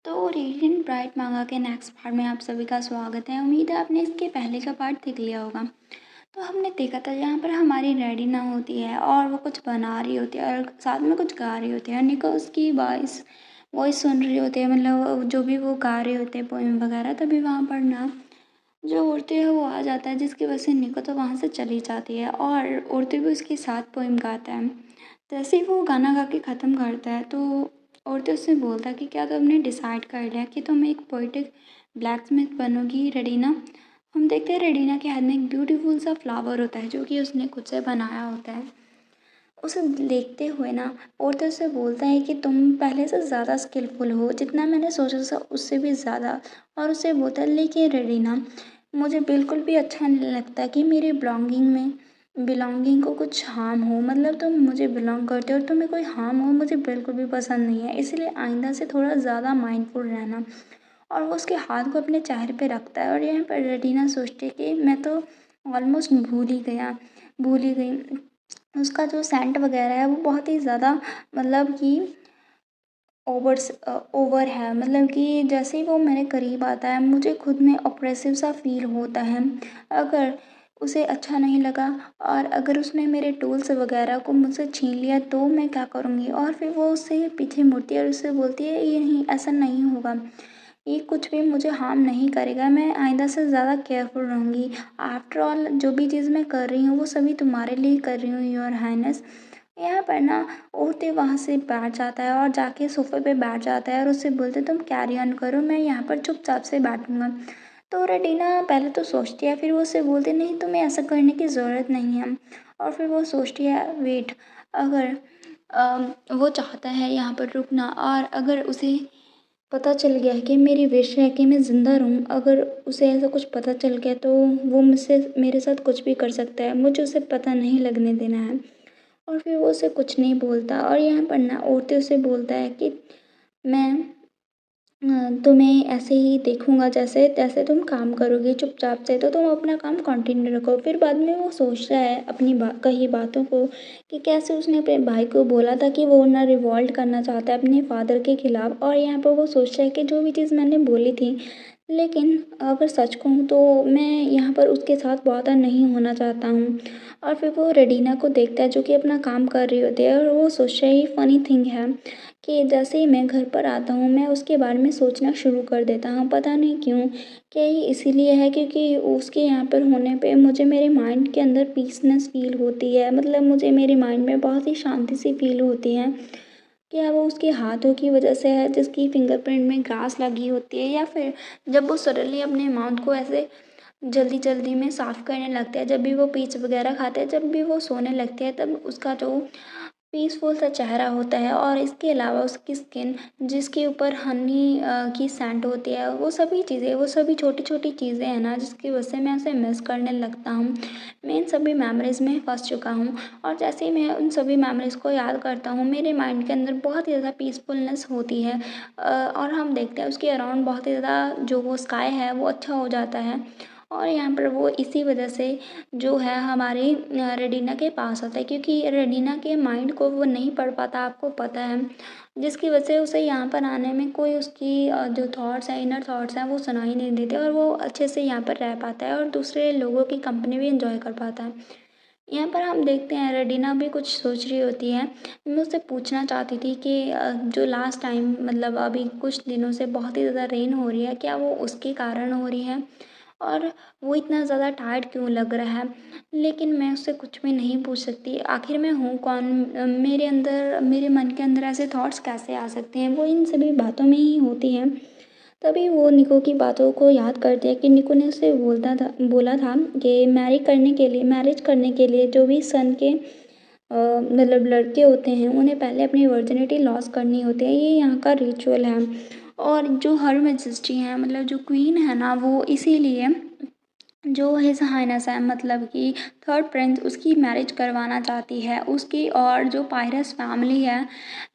तो radiant bright मांगा के नेक्स्ट पार्ट में आप सभी का स्वागत है। उम्मीद है आपने इसके पहले का पार्ट देख लिया होगा। तो हमने देखा था यहाँ पर हमारी रेडिना होती है और वो कुछ बना रही होती है और साथ में कुछ गा रही होती है। निको उसकी वॉइस वॉइस सुन रही होती है, मतलब जो भी वो गा रहे होते हैं पोएम वगैरह। तभी वहाँ पर ना जो उड़ते हैं वो आ जाता है, जिसकी वजह से निको तो वहाँ से चली जाती है और उड़ते भी उसके साथ पोएम गाता है। जैसे ही वो गाना गा के ख़त्म करता है तो उड़ते उससे बोलता है कि क्या तुमने डिसाइड कर लिया कि तुम एक पोएटिक ब्लैकस्मिथ बनोगी रेडिना। हम देखते हैं रेडिना के हाथ में एक ब्यूटीफुल सा फ्लावर होता है जो कि उसने खुद से बनाया होता है। उसे देखते हुए ना औरतें उससे बोलता है कि तुम पहले से ज़्यादा स्किलफुल हो, जितना मैंने सोचा था उससे भी ज़्यादा। और उसे बोलता है लेकिन रेडिना, मुझे बिल्कुल भी अच्छा नहीं लगता कि मेरी बिलोंगिंग को कुछ हार्म हो। मतलब तुम मुझे बिलोंग करते हो और तुम्हें कोई हार्म हो, मुझे बिल्कुल भी पसंद नहीं है। इसलिए आइंदा से थोड़ा ज़्यादा माइंडफुल रहना। और वो उसके हाथ को अपने चेहरे पे रखता है और यहाँ पर रेटिना सोचती है कि मैं तो ऑलमोस्ट भूल ही गई। उसका जो सेंट वगैरह है वो बहुत ही ज़्यादा, मतलब कि ओवर है। मतलब कि जैसे ही वो मेरे करीब आता है मुझे खुद में ऑप्रेसिव सा फील होता है। अगर उसे अच्छा नहीं लगा और अगर उसने मेरे टूल्स वगैरह को मुझसे छीन लिया तो मैं क्या करूँगी। और फिर वो उससे पीछे मुड़ती है और उससे बोलती है ये नहीं, ऐसा नहीं होगा, ये कुछ भी मुझे हार्म नहीं करेगा, मैं आइंदा से ज़्यादा केयरफुल रहूँगी। आफ्टर ऑल जो भी चीज़ मैं कर रही हूँ वो सभी तुम्हारे लिए कर रही हूँ योर हाइनेस। यहाँ पर ना औरतें वहाँ से बैठ जाता है और जाके सोफे पे बैठ जाता है और उससे बोलते तुम कैरी ऑन करो, मैं यहाँ पर चुपचाप से बैठूंगा। तो रेटिना पहले तो सोचती है, फिर वो उससे बोलते नहीं, तुम्हें ऐसा करने की ज़रूरत नहीं है। और फिर वो सोचती है वेट, अगर वो चाहता है यहाँ पर रुकना और अगर उसे पता चल गया है कि मेरी विश है कि मैं ज़िंदा रहूँ, अगर उसे ऐसा कुछ पता चल गया तो वो मुझसे मेरे साथ कुछ भी कर सकता है, मुझे उसे पता नहीं लगने देना है। और फिर वो उसे कुछ नहीं बोलता और यहाँ पर ना औरतें उसे बोलता है कि मैं तुम्हें ऐसे ही देखूँगा, जैसे तैसे तुम काम करोगी चुपचाप से, तो तुम अपना काम कंटिन्यू रखो। फिर बाद में वो सोचता है अपनी कही बातों को कि कैसे उसने अपने भाई को बोला था कि वो ना रिवॉल्ट करना चाहता है अपने फादर के खिलाफ। और यहाँ पर वो सोचता है कि जो भी चीज़ मैंने बोली थी, लेकिन अगर सच कहूँ तो मैं यहाँ पर उसके साथ वादा नहीं होना चाहता हूँ। और फिर वो रेडिना को देखता है जो कि अपना काम कर रही होती है और वो सोचता है ये फ़नी थिंग है कि जैसे ही मैं घर पर आता हूँ मैं उसके बारे में सोचना शुरू कर देता हूँ, पता नहीं क्यों। क्या ये इसीलिए है क्योंकि उसके यहाँ पर होने पे मुझे मेरे माइंड के अंदर पीसनेस फील होती है, मतलब मुझे मेरे माइंड में बहुत ही शांति सी फील होती है। क्या वो उसके हाथों की वजह से है जिसकी फिंगरप्रिंट में ग्रास लगी होती है, या फिर जब वो सडनली अपने माउथ को ऐसे जल्दी जल्दी में साफ करने लगते हैं, जब भी वो पीच वगैरह खाते हैं, जब भी वो सोने लगते हैं, तब उसका जो पीसफुल सा चेहरा होता है। और इसके अलावा उसकी स्किन जिसके ऊपर हनी की सेंट होती है, वो सभी चीज़ें, वो सभी छोटी छोटी चीज़ें हैं ना जिसकी वजह से मैं उसे मिस करने लगता हूँ। मैं इन सभी मेमोरीज़ में फंस चुका हूँ और जैसे ही मैं उन सभी मेमोरीज़ को याद करता हूँ मेरे माइंड के अंदर बहुत ही ज़्यादा पीसफुलनेस होती है। और हम देखते हैं उसके अराउंड बहुत ही ज़्यादा जो वो स्काई है वो अच्छा हो जाता है। और यहाँ पर वो इसी वजह से जो है हमारी रेडिना के पास आता है, क्योंकि रेडिना के माइंड को वो नहीं पढ़ पाता, आपको पता है, जिसकी वजह से उसे यहाँ पर आने में कोई उसकी जो थॉट्स हैं, इनर थॉट्स हैं, वो सुनाई नहीं देते और वो अच्छे से यहाँ पर रह पाता है और दूसरे लोगों की कंपनी भी इंजॉय कर पाता है। यहाँ पर हम देखते हैं रेडिना भी कुछ सोच रही होती है। मैं उससे पूछना चाहती थी कि जो लास्ट टाइम, मतलब अभी कुछ दिनों से बहुत ही ज़्यादा रेन हो रही है, क्या वो उसके कारण हो रही है और वो इतना ज़्यादा टायर्ड क्यों लग रहा है। लेकिन मैं उससे कुछ भी नहीं पूछ सकती, आखिर मैं हूँ कौन, मेरे अंदर, मेरे मन के अंदर ऐसे थॉट्स कैसे आ सकते हैं, वो इन सभी बातों में ही होती हैं। तभी वो निको की बातों को याद करती है कि निको ने उसे बोला था कि मैरिज करने के लिए जो भी सन के मतलब लड़के होते हैं उन्हें पहले अपनी वर्जिनिटी लॉस करनी होती है, ये यहाँ का रिचुअल है। और जो हर मैजेस्टी हैं, मतलब जो क्वीन है ना, वो इसीलिए जो हिज़ हाइनेस है, मतलब कि थर्ड प्रिंस, उसकी मैरिज करवाना चाहती है उसकी, और जो पायरस फैमिली है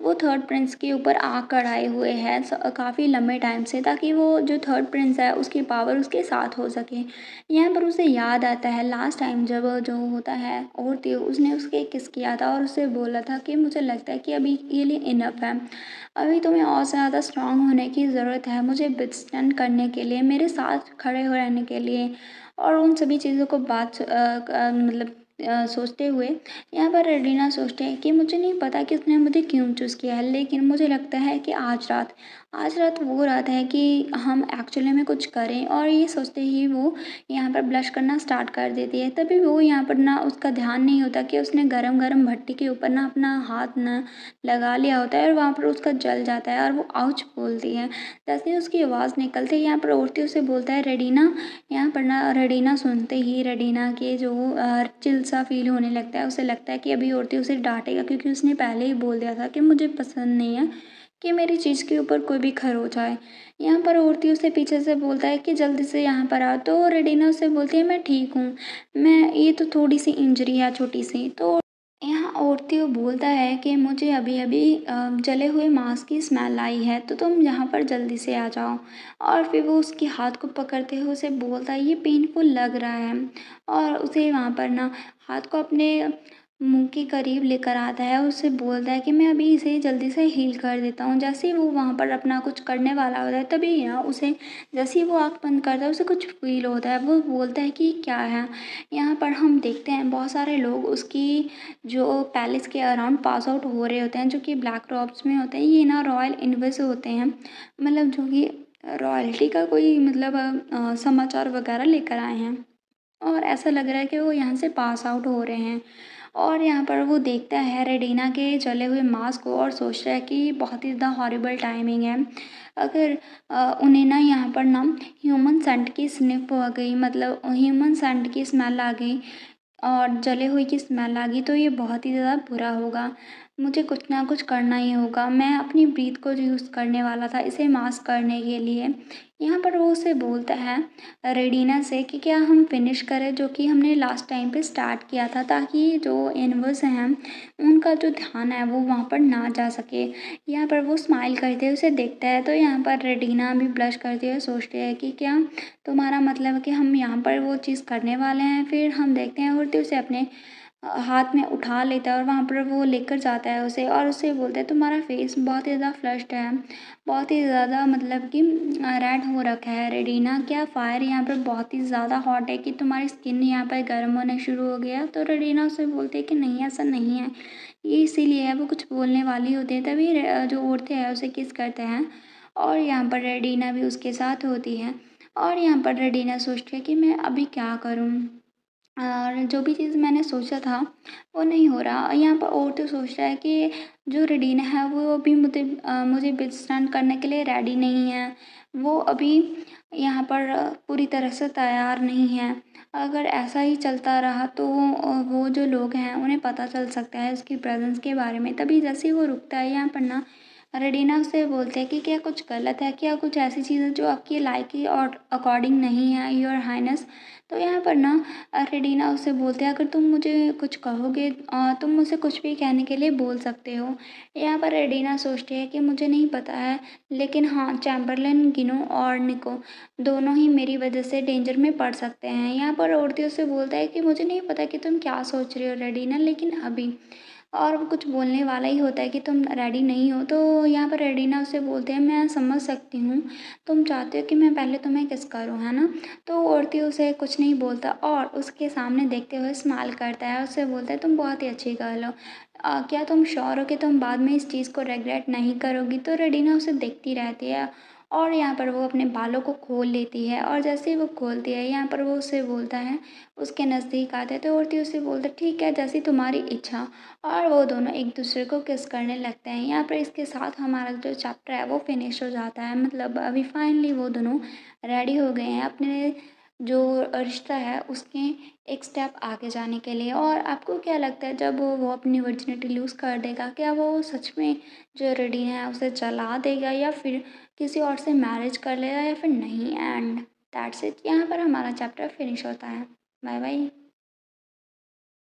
वो थर्ड प्रिंस के ऊपर आग कढ़ाए हुए है काफ़ी लंबे टाइम से, ताकि वो जो थर्ड प्रिंस है उसकी पावर उसके साथ हो सके। यहाँ पर उसे याद आता है लास्ट टाइम जब जो होता है और उसने उसके किस किया था और उसे बोला था कि मुझे लगता है कि अभी ये लिए इनफ है, अभी तुम्हें और ज़्यादा स्ट्रांग होने की ज़रूरत है, मुझे विथस्टैंड करने के लिए, मेरे साथ खड़े हो रहने के लिए। और उन सभी चीज़ों को मतलब सोचते हुए यहाँ पर रेडिना सोचते हैं कि मुझे नहीं पता कि उसने मुझे क्यों चूज़ किया है, लेकिन मुझे लगता है कि आज रात वो रात है कि हम एक्चुअली में कुछ करें, और ये सोचते ही वो यहाँ पर ब्लश करना स्टार्ट कर देती है। तभी वो यहाँ पर ना उसका ध्यान नहीं होता कि उसने गरम-गरम भट्टी के ऊपर ना अपना हाथ ना लगा लिया होता है, और वहाँ पर उसका जल जाता है और वो आउच बोलती है। जैसे ही उसकी आवाज़ निकलती है, यहाँ पर औरतें उसे बोलता है रेडिना। यहाँ पर ना रेडिना सुनते ही रेडिना के जो चिल सा फ़ील होने लगता है, उसे लगता है कि अभी औरतें उसे डाँटेगा, क्योंकि उसने पहले ही बोल दिया था कि मुझे पसंद नहीं है कि मेरी चीज़ के ऊपर कोई भी खरोच आए। यहाँ पर औरती उसे पीछे से बोलता है कि जल्दी से यहाँ पर आओ, तो रेडिना उससे बोलती है मैं ठीक हूँ, मैं ये तो थोड़ी-सी इंजरी है छोटी-सी। तो यहाँ औरती वो बोलता है कि मुझे अभी-अभी जले हुए मांस की स्मेल आई है, तो तुम यहाँ पर जल्दी से आ जाओ। और फिर वो उसके हाथ को पकड़ते हुए उसे बोलता है ये पेनफुल लग रहा है, और उसे वहाँ पर ना हाथ को अपने मुँह के करीब लेकर आता है, उससे बोलता है कि मैं अभी इसे जल्दी से हील कर देता हूँ। जैसे ही वो वहाँ पर अपना कुछ करने वाला होता है, तभी यहाँ उसे जैसे ही वो आँख बंद करता है उसे कुछ फ़ील होता है। वो बोलता है कि ये क्या है? यहाँ पर हम देखते हैं बहुत सारे लोग उसकी जो पैलेस के अराउंड पास आउट हो रहे होते हैं, जो कि ब्लैक रॉब्स में होते हैं। ये ना रॉयल इन्विस होते हैं, मतलब जो कि रॉयल्टी का कोई मतलब समाचार वगैरह लेकर आए हैं, और ऐसा लग रहा है कि वो यहाँ से पास आउट हो रहे हैं। और यहाँ पर वो देखता है रेडिना के जले हुए मांस को और सोचता है कि बहुत ही ज़्यादा हॉरिबल टाइमिंग है। अगर उन्हें ना यहाँ पर ना ह्यूमन सेंट की स्निफ़ आ गई, मतलब ह्यूमन सेंट की स्मेल आ गई और जले हुए की स्मेल आ गई, तो ये बहुत ही ज़्यादा बुरा होगा। मुझे कुछ ना कुछ करना ही होगा। मैं अपनी ब्रीथ को यूज़ करने वाला था इसे मास्क करने के लिए। यहाँ पर वो उसे बोलता है रेडिना से कि क्या हम फ़िनिश करें जो कि हमने लास्ट टाइम पे स्टार्ट किया था, ताकि जो इन्वर्स हैं उनका जो ध्यान है वो वहाँ पर ना जा सके। यहाँ पर वो स्माइल करते हुए उसे देखता है, तो यहाँ पर रेडिना भी ब्लश करते हुए सोचती है कि क्या तुम्हारा मतलब है कि हम यहाँ पर वो चीज़ करने वाले हैं। फिर हम देखते हैं औरतें उसे अपने हाथ में उठा लेता है और वहाँ पर वो लेकर जाता है उसे, और उससे बोलता है तुम्हारा फेस बहुत ही ज़्यादा फ्लश्ड है, बहुत ही ज़्यादा मतलब कि रेड हो रखा है रेडिना, क्या फायर यहाँ पर बहुत ही ज़्यादा हॉट है कि तुम्हारी स्किन यहाँ पर गर्म होने शुरू हो गया। तो रेडिना उससे बोलते है कि नहीं ऐसा नहीं है, ये इसीलिए है। वो कुछ बोलने वाली होती है, तभी जो औरतें हैं उसे किस करते हैं, और यहाँ पर रेडिना भी उसके साथ होती है। और यहाँ पर रेडिना सोचती है कि मैं अभी क्या करूँ, और जो भी चीज़ मैंने सोचा था वो नहीं हो रहा। और यहाँ पर और तो सोच रहा है कि जो रेडिना है वो अभी मुझे विथस्टैंड करने के लिए रेडी नहीं है। वो अभी यहाँ पर पूरी तरह से तैयार नहीं है। अगर ऐसा ही चलता रहा तो वो जो लोग हैं उन्हें पता चल सकता है उसकी प्रेज़ेंस के बारे में। तभी जैसे ही वो रुकता है यहाँ पर ना रेडिना उससे बोलते हैं कि क्या कुछ गलत है? क्या कुछ ऐसी चीज़ है जो आपकी लाइकी और अकॉर्डिंग नहीं है योर हाइनेस? तो यहाँ पर ना रेडिना उससे बोलते हैं अगर तुम मुझे कुछ कहोगे तुम मुझसे कुछ भी कहने के लिए बोल सकते हो। यहाँ पर रेडिना सोचती है कि मुझे नहीं पता है, लेकिन हाँ चैम्बरलेन गिनो और निको दोनों ही मेरी वजह से डेंजर में पड़ सकते हैं। यहाँ पर औरतें उससे बोलता है कि मुझे नहीं पता कि तुम क्या सोच रही हो रेडिना, लेकिन अभी, और वो कुछ बोलने वाला ही होता है कि तुम रेडी नहीं हो। तो यहाँ पर रेडिना उससे बोलते हैं मैं समझ सकती हूँ, तुम चाहते हो कि मैं पहले तुम्हें किस करूँ, है ना? तो औरती उसे कुछ नहीं बोलता और उसके सामने देखते हुए स्माइल करता है, उससे बोलता है तुम बहुत ही अच्छी गर्ल हो। क्या तुम श्योर हो कि तुम बाद में इस चीज़ को रिग्रेट नहीं करोगी? तो रेडिना उसे देखती रहती है, और यहाँ पर वो अपने बालों को खोल लेती है, और जैसे ही वो खोलती है यहाँ पर वो उससे बोलता है, उसके नज़दीक आते हैं तो औरतें उससे बोलते हैं ठीक है जैसी तुम्हारी इच्छा। और वो दोनों एक दूसरे को किस करने लगते हैं। यहाँ पर इसके साथ हमारा जो चैप्टर है वो फिनिश हो जाता है, मतलब अभी फाइनली वो दोनों रेडी हो गए हैं अपने जो रिश्ता है उसके एक स्टेप आगे जाने के लिए। और आपको क्या लगता है जब वो अपनी वर्जिनिटी लूज़ कर देगा, क्या वो सच में जो रेडी है उसे जला देगा, या फिर किसी और से मैरिज कर लेगा, या फिर नहीं? एंड दैट्स इट, यहाँ पर हमारा चैप्टर फिनिश होता है। Bye bye.